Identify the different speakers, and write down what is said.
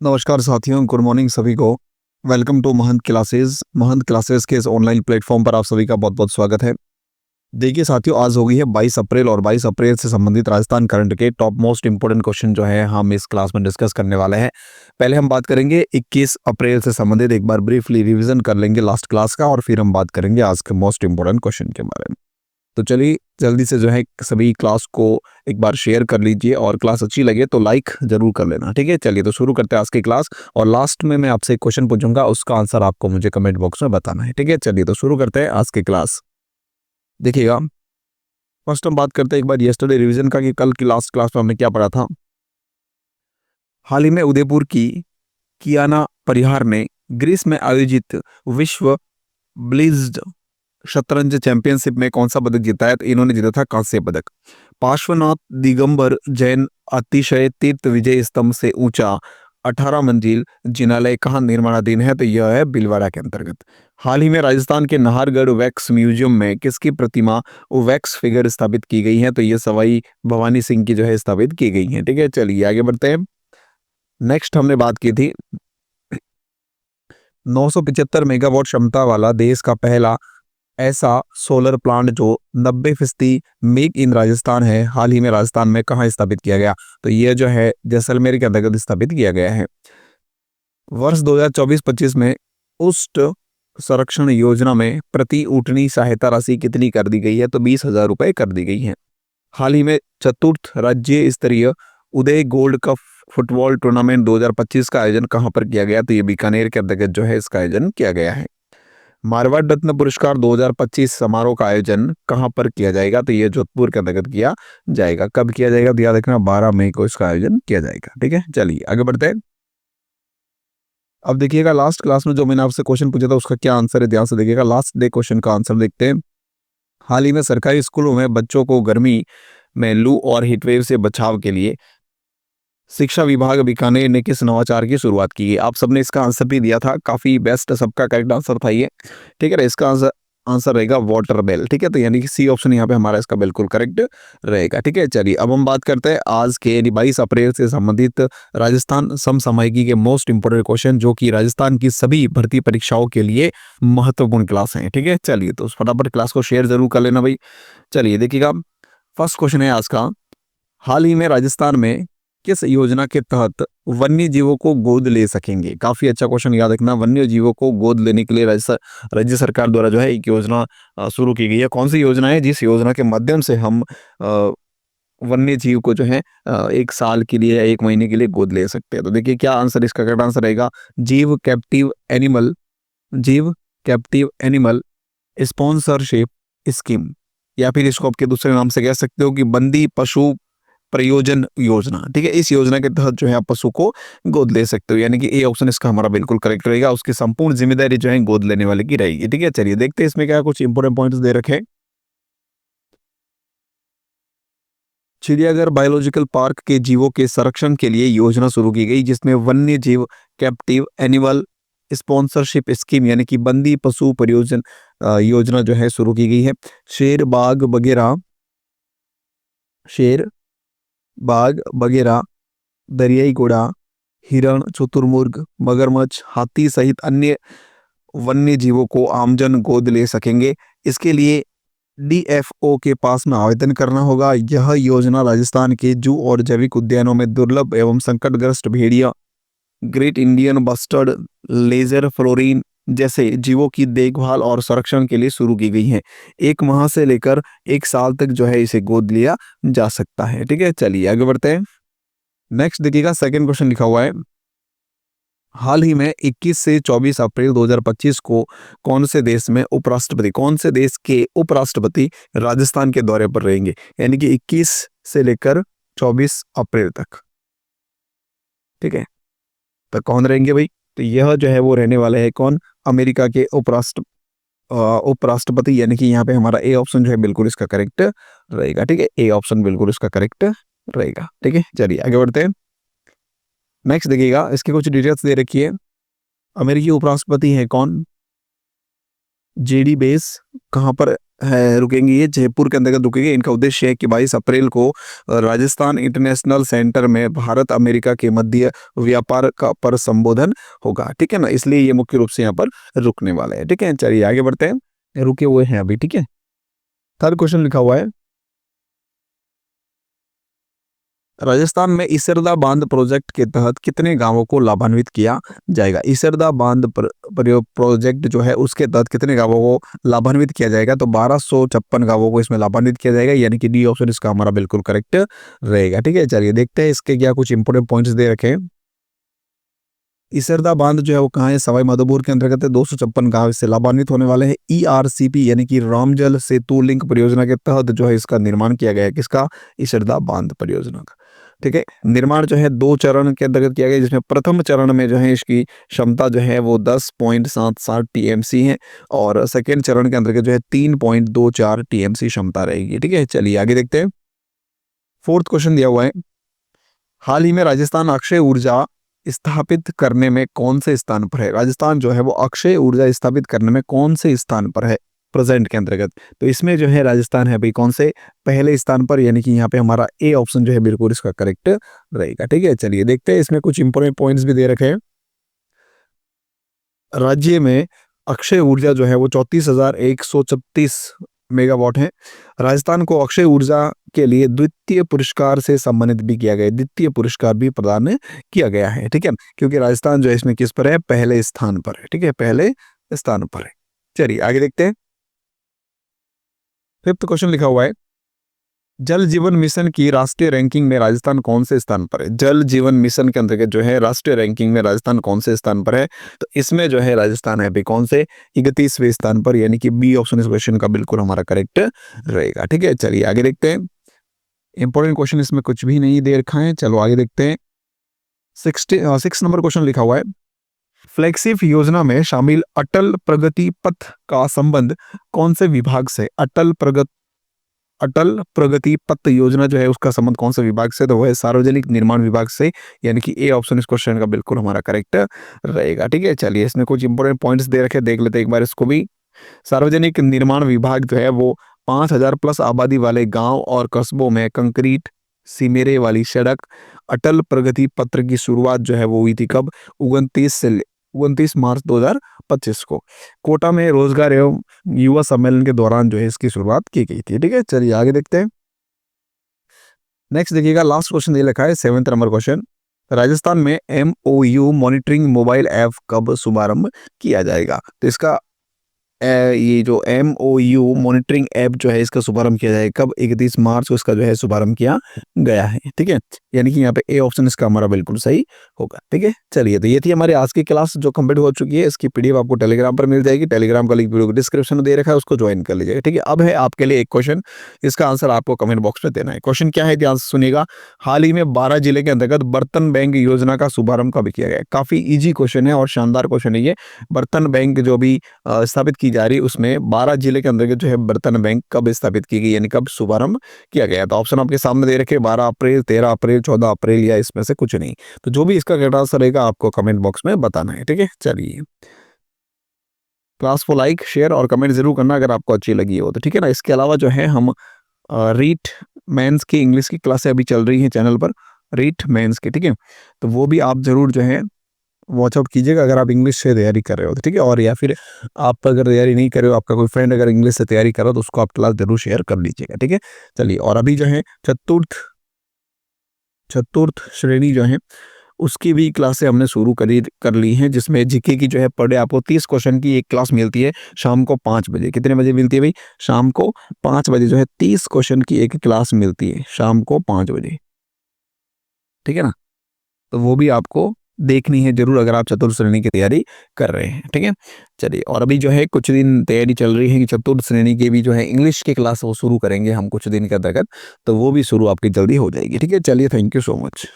Speaker 1: नमस्कार साथियों, good morning सभी को। Welcome to Mahant classes. Mahant classes के इस ऑनलाइन प्लेटफॉर्म पर आप सभी का बहुत बहुत स्वागत है। देखिए साथियों, आज हो गई है 22 अप्रैल और 22 अप्रैल से संबंधित राजस्थान करंट के टॉप मोस्ट इंपोर्टेंट क्वेश्चन जो है हम इस क्लास में डिस्कस करने वाले हैं। पहले हम बात करेंगे 21 अप्रैल से संबंधित, एक बार ब्रीफली रिवीजन कर लेंगे लास्ट क्लास का, और फिर हम बात करेंगे आज के मोस्ट इंपोर्टेंट क्वेश्चन के बारे में। तो चलिए जल्दी से जो है सभी क्लास को एक बार शेयर कर लीजिए, और क्लास अच्छी लगे तो लाइक जरूर कर लेना। ठीक है, चलिए तो शुरू करते हैं आज की क्लास। और लास्ट में मैं आपसे एक क्वेश्चन पूछूंगा, उसका आंसर आपको मुझे कमेंट बॉक्स में बताना है। ठीक है, चलिए तो शुरू करते हैं आज की क्लास। देखिएगा, फर्स्ट हम बात करते हैं एक बार यस्टरडे रिवीजन का, कि कल की लास्ट क्लास में हमने क्या पढ़ा था। हाल ही में उदयपुर की कियाना परिहार ने ग्रीस में आयोजित विश्व ब्लिट्ज शतरंज चैंपियनशिप में कौन सा पदक जीता है? तो इन्होंने जीता था कांस्य पदक। पार्श्वनाथ दिगंबर जैन अतिशय तीर्थ विजय स्तंभ से ऊंचा 18 मंजिल जिनालय कहाँ निर्माणाधीन है? तो यह है भीलवाड़ा के अंतर्गत। हाल ही में राजस्थान के नाहरगढ़ वैक्स म्यूजियम में किसकी प्रतिमा वैक्स फिगर स्थापित की गई है? तो यह सवाई भवानी सिंह की जो है स्थापित की गई है। ठीक है, चलिए आगे बढ़ते हैं। नेक्स्ट हमने बात की थी 975 मेगावाट क्षमता वाला देश का पहला ऐसा सोलर प्लांट जो 90% मेक इन राजस्थान है, हाल ही में राजस्थान में कहाँ स्थापित किया गया? तो यह जो है जैसलमेर के अंतर्गत स्थापित किया गया है। वर्ष 2024-25 में उष्ट संरक्षण योजना में प्रति ऊँटनी सहायता राशि कितनी कर दी गई है? तो 20,000 रुपए कर दी गई है। हाल ही में चतुर्थ राज्य स्तरीय उदय गोल्ड कप फुटबॉल टूर्नामेंट 2025 का आयोजन कहाँ पर किया गया? तो ये बीकानेर के अंतर्गत जो है इसका आयोजन किया गया है। मारवाड़ रत्न पुरस्कार 2025 समारोह का आयोजन कहां पर किया जाएगा? तो ये जोधपुर के अंतर्गत किया जाएगा। कब किया जाएगा? तो याद रखना 12 मई को इसका आयोजन किया जाएगा। ठीक है, चलिए आगे बढ़ते हैं। अब देखिएगा, लास्ट क्लास में जो मैंने आपसे क्वेश्चन पूछा था उसका क्या आंसर है, ध्यान से देखिएगा। लास्ट डे क्वेश्चन का आंसर देखते हैं। हाल ही में सरकारी स्कूलों में बच्चों को गर्मी में लू और हीटवेव से बचाव के लिए शिक्षा विभाग बीकानेर ने किस नवाचार की शुरुआत की है? आप सबने इसका आंसर भी दिया था, काफी बेस्ट, सबका करेक्ट आंसर था ये। ठीक है, इसका आंसर रहेगा वाटर बेल। ठीक है, तो यानी कि सी ऑप्शन यहाँ पे हमारा इसका बिल्कुल करेक्ट रहेगा। ठीक है, चलिए अब हम बात करते हैं आज के 22 अप्रैल से संबंधित राजस्थान समसामयिकी के मोस्ट इंपोर्टेंट क्वेश्चन, जो कि राजस्थान की सभी भर्ती परीक्षाओं के लिए महत्वपूर्ण क्लास है। ठीक है, चलिए तो फटाफट क्लास को शेयर जरूर कर लेना भाई। चलिए देखिएगा, फर्स्ट क्वेश्चन है आज का। हाल ही में राजस्थान में किस योजना के तहत वन्य जीवों को गोद ले सकेंगे? काफी अच्छा क्वेश्चन, याद रखना। वन्य जीवों को गोद लेने के लिए राज्य सरकार द्वारा जो है एक योजना शुरू की गई है। कौन सी योजना है? जिस योजना के माध्यम से हम वन्य जीव को जो है 1 साल के लिए या 1 महीने के लिए गोद ले सकते हैं। तो देखिए क्या आंसर, इसका करेक्ट आंसर रहेगा जीव कैप्टिव एनिमल स्पॉन्सरशिप स्कीम, या फिर इसको आपके दूसरे नाम से कह सकते हो कि बंदी पशु प्रयोजन योजना। ठीक है, इस योजना के तहत जो है आप पशु को गोद ले सकते हो, यानी कि ए ऑप्शन इसका हमारा बिल्कुल करेक्ट रहेगा। उसकी संपूर्ण जिम्मेदारी जो है गोद लेने वाले की रहेगी। ठीक है, चलिए देखते हैं इसमें क्या कुछ इंपोर्टेंट पॉइंट्स दे रखे। चिड़ियाघर बायोलॉजिकल पार्क के जीवों के संरक्षण के लिए योजना शुरू की गई, जिसमें वन्य जीव कैप्टिव एनिमल स्पॉन्सरशिप स्कीम यानी कि बंदी पशु परियोजन योजना जो है शुरू की गई है। शेर बाघ बगेरा, दरियाई घोड़ा, हिरण, शुतुरमुर्ग, मगरमच्छ, हाथी सहित अन्य वन्य जीवों को आमजन गोद ले सकेंगे। इसके लिए डीएफओ के पास में आवेदन करना होगा। यह योजना राजस्थान के जू और जैविक उद्यानों में दुर्लभ एवं संकटग्रस्त भेड़िया, great Indian bustard, lesser florican जैसे जीवों की देखभाल और संरक्षण के लिए शुरू की गई है। 1 माह से लेकर 1 साल तक जो है इसे गोद लिया जा सकता है। ठीक है, चलिए आगे बढ़ते हैं। नेक्स्ट देखिएगा, सेकंड क्वेश्चन लिखा हुआ है। हाल ही में 21 से 24 अप्रैल 2025 को कौन से देश के उपराष्ट्रपति राजस्थान के दौरे पर रहेंगे? यानी कि 21 से लेकर 24 अप्रैल तक। ठीक है, तो कौन रहेंगे भाई? तो यह जो है वो रहने वाले है कौन? अमेरिका के उपराष्ट्रपति, यानी कि यहाँ पे हमारा ए ऑप्शन जो है बिल्कुल इसका करेक्ट रहेगा। ठीक है, ए ऑप्शन बिल्कुल इसका करेक्ट रहेगा। ठीक है, चलिए आगे बढ़ते हैं। नेक्स्ट देखिएगा, इसके कुछ डिटेल्स दे रखी है। अमेरिकी उपराष्ट्रपति है कौन? जेडी बेस, कहां पर है रुकेंगी, ये जयपुर के अंतर्गत रुकेंगी। इनका उद्देश्य है कि 22 अप्रैल को राजस्थान इंटरनेशनल सेंटर में भारत अमेरिका के मध्य व्यापार का पर संबोधन होगा, ठीक है ना, इसलिए ये मुख्य रूप से यहाँ पर रुकने वाले हैं, ठीक है। चलिए आगे बढ़ते हैं, रुके हुए हैं अभी, ठीक है। थर्ड क्वेश्चन लिखा हुआ है, राजस्थान में इसरदा बांध प्रोजेक्ट के तहत कितने गांवों को लाभान्वित किया जाएगा। इसरदा बांध प्रोजेक्ट जो है उसके तहत कितने गांवों को लाभान्वित किया जाएगा, तो 1256 गांवों को इसमें लाभान्वित किया जाएगा, यानी कि डी ऑप्शन इसका हमारा बिल्कुल करेक्ट रहेगा, ठीक है। चलिए देखते हैं इसके क्या कुछ इंपोर्टेंट पॉइंट्स दे रखे हैं। इसरदा बांध जो है वो कहाँ है, सवाई माधोपुर के अंतर्गत है। 256 गांव इससे लाभान्वित होने वाले हैं। ईआरसीपी यानी कि रामजल सेतु लिंक परियोजना के तहत जो है इसका निर्माण किया गया है, किसका, इसरदा बांध परियोजना का, ठीक है। निर्माण जो है 2 चरण के अंतर्गत किया गया, जिसमें प्रथम चरण में जो है इसकी क्षमता जो है वो 10.77 टीएमसी है, और सेकेंड चरण के अंतर्गत जो है 3.24 टीएमसी क्षमता रहेगी, ठीक है। चलिए आगे देखते हैं। फोर्थ क्वेश्चन दिया हुआ है, हाल ही में राजस्थान अक्षय ऊर्जा स्थापित करने में कौन से स्थान पर है। राजस्थान जो है वो अक्षय ऊर्जा स्थापित करने में कौन से स्थान पर है प्रेजेंट के अंतर्गत, तो इसमें जो है राजस्थान है भाई कौन से, पहले स्थान पर, यानी कि यहाँ पे हमारा ए ऑप्शन जो है बिल्कुल इसका करेक्ट रहेगा, ठीक है। चलिए देखते हैं, इसमें कुछ इंपोर्टेंट पॉइंट्स भी दे रखे हैं। राज्य में अक्षय ऊर्जा जो है वो 34,136 मेगावाट है। राजस्थान को अक्षय ऊर्जा के लिए द्वितीय पुरस्कार से सम्मानित भी किया गया है, द्वितीय पुरस्कार भी प्रदान किया गया है, ठीक है, क्योंकि राजस्थान जो है इसमें किस पर है, पहले स्थान पर है, ठीक है, पहले स्थान पर है। चलिए आगे देखते हैं। फिफ्थ क्वेश्चन लिखा हुआ है, जल जीवन मिशन की राष्ट्रीय रैंकिंग में राजस्थान कौन से स्थान पर है। जल जीवन मिशन के अंतर्गत जो है राष्ट्रीय रैंकिंग में राजस्थान कौन से स्थान पर है, तो इसमें जो है राजस्थान है कौन से, 31वें स्थान पर, यानी कि बी ऑप्शन इस क्वेश्चन का बिल्कुल हमारा करेक्ट रहेगा, ठीक है। चलिए आगे देखते हैं। इंपॉर्टेंट क्वेश्चन इसमें कुछ भी नहीं दे रखा है, चलो आगे देखते हैं। 6 नंबर क्वेश्चन लिखा हुआ है, फ्लैगशिप योजना में शामिल अटल प्रगति पथ का संबंध कौन से विभाग से। अटल प्रगति पथ योजना जो है उसका संबंध कौन से विभाग से, तो वह है सार्वजनिक निर्माण विभाग से, यानी कि ए ऑप्शन इस क्वेश्चन का बिल्कुल हमारा करेक्ट रहेगा, ठीक है। चलिए इसमें कुछ इंपोर्टेंट पॉइंट्स दे रखे, देख लेते हैं एक बार इसको भी। सार्वजनिक निर्माण विभाग जो है वो 5,000 प्लस आबादी वाले गांव और कस्बों में कंक्रीट सीमेरे वाली सड़क अटल प्रगति पत्र की शुरुआत जो है वो हुई थी कब, 29 मार्च 2025 को कोटा में रोजगार एवं युवा सम्मेलन के दौरान जो है इसकी शुरुआत की गई थी, ठीक है। चलिए आगे देखते हैं। नेक्स्ट देखिएगा, लास्ट क्वेश्चन ये लिखा है 7th नंबर क्वेश्चन, राजस्थान में MOU मॉनिटरिंग मोबाइल ऐप कब शुभारंभ किया जाएगा, तो इसका ये जो MOU मॉनिटरिंग ऐप जो है इसका शुभारंभ किया जाएगा कब, 31 मार्च को इसका जो है शुभारंभ किया गया है, ठीक है, यानी कि यहाँ पे ए ऑप्शन इसका हमारा बिल्कुल सही होगा, ठीक है। चलिए तो ये थी हमारी आज की क्लास जो कंप्लीट हो चुकी है, इसकी पीडीएफ आपको टेलीग्राम पर मिल जाएगी, टेलीग्राम का लिंक वीडियो डिस्क्रिप्शन में दे रखा है, उसको ज्वाइन कर लीजिएगा, ठीक है। अब है आपके लिए एक क्वेश्चन, इसका आंसर आपको कमेंट बॉक्स में देना है। क्वेश्चन क्या है, ध्यान से सुनिएगा, हाल ही में 12 जिले के अंतर्गत बर्तन बैंक योजना का शुभारंभ कब किया गया। काफी ईजी क्वेश्चन है और शानदार क्वेश्चन है ये। बर्तन बैंक जो भी स्थापित की जा रही है उसमें 12 जिले के अंतर्गत जो है बर्तन बैंक कब स्थापित की गई, यानी कब शुभारंभ किया गया, तो ऑप्शन आपके सामने दे रखे 12 अप्रैल, 13 अप्रैल, 14 अप्रैल, या इसमें से कुछ नहीं, तो जो भी इसका करेक्ट आंसर रहेगा आपको कमेंट बॉक्स में बताना है, ठीक है। चलिए क्लास को लाइक, शेयर और कमेंट जरूर करना अगर आपको अच्छी लगी हो तो, ठीक है ना। इसके अलावा जो है हम रीट मेंस की इंग्लिश की क्लासें अभी चल रही हैं चैनल पर, रीट मेंस की, ठीक है, तो वो भी आप जरूर जो है वॉचआउट कीजिएगा अगर आप इंग्लिश से तैयारी कर रहे हो तो, ठीक है। और या फिर आप अगर तैयारी नहीं कर रहे हो, आपका कोई फ्रेंड अगर इंग्लिश से तैयारी कर रहा हो तो उसको आप क्लास जरूर शेयर कर लीजिएगा, ठीक है। चलिए और अभी जो है चतुर्थ श्रेणी जो है उसकी भी क्लासें हमने शुरू कर ली हैं, जिसमें जीके की जो है पर डे आपको 30 क्वेश्चन की एक क्लास मिलती है शाम को 5 बजे। कितने बजे मिलती है भाई, शाम को 5 बजे जो है 30 क्वेश्चन की एक क्लास मिलती है शाम को 5 बजे, ठीक है ना, तो वो भी आपको देखनी है जरूर अगर आप चतुर्थ श्रेणी की तैयारी कर रहे हैं, ठीक है। चलिए और अभी जो है कुछ दिन तैयारी चल रही है कि चतुर्थ श्रेणी की भी जो है इंग्लिश की क्लास वो शुरू करेंगे हम कुछ दिन के अंतर्गत, तो वो भी शुरू आपकी जल्दी हो जाएगी, ठीक है। चलिए थैंक यू सो मच।